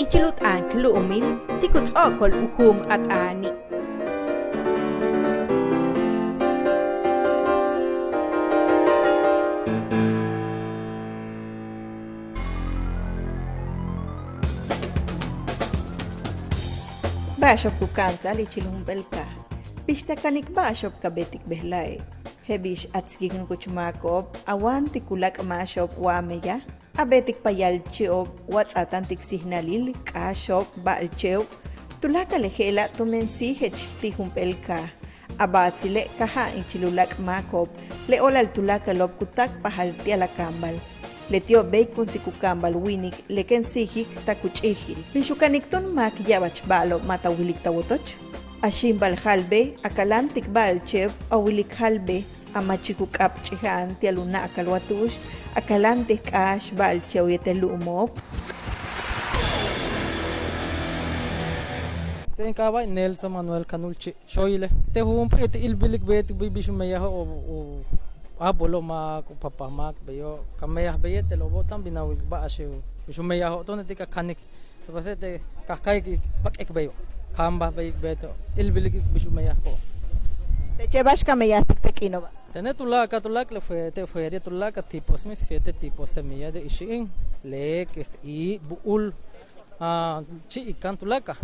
Ichilut anklu umil, tikuts okol uhum at ani. Bashop ku kansal ichilum belka. Pista kanik bashop kabetik behlay. Hebish at sigign ko chumakop, awan tikulak mashop wameya. Abetik payal chiob, what's atantik signalil, kashop, baal cheo. Tulaka lehela tumensihech tihumpelka. Abasile kaha ichilulak makop. Leolal tulaka lob kutak pahal tiala kambal. Letio bacon si kukambal winik leken sihik takuchihil. Pishukanikton mak yabach balo matawilik tawotoch. Ashimbal halbe, akalantik balchev, awilik halbe, amachikukap chihan tialuna akalwatush, akalantik ash balchev yetelumop. Tenkaba Nelson Manuel Canulchi, Shoile, te humpa ete ilbilik bet bibishumeya o abolo ma papamak beyo kameyah beyete lo botan binawil ba asyo bishumeya ho to netika kanik to kasete kakai bakek beyo kamba beyik beto ilbilik bishumeya ko Te llevas camellatik tequino ba. tene tulaka le fue te fue de tulaka tipos mis 7 tipos semilla de ishin lek y buul chi ikan tulaka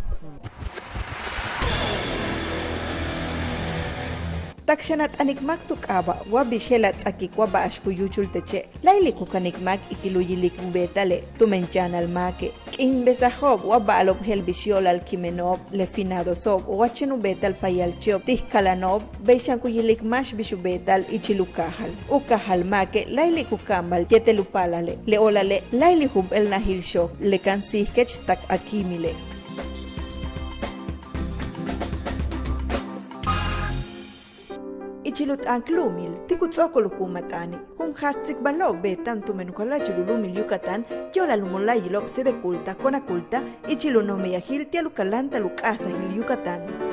Takshanat anikmak tukaba, wabishelat akik wabashku yuchul teche, lailiku kanikmak ikiluyilik betale, tumenchanal make, kin besahob, wabalop helbishiol al kimenob, lefinado sob, wachenu betal payal chop, tihkalanob, beishanku yilik mash bishu betal ichilukahal, ukahal make, lailiku kambal, yetelupalale, leolale, lailihub el nahil shop, lekan sihkech tak akimile. Ichilut anklumil, tikutsokol humatani, kun hatsik balo betan tumenukala chilulumil Yucatán, yola lumula yilop se de culta, con aculta, ichilunomeyahil tialukalanta lukasa hil Yucatán.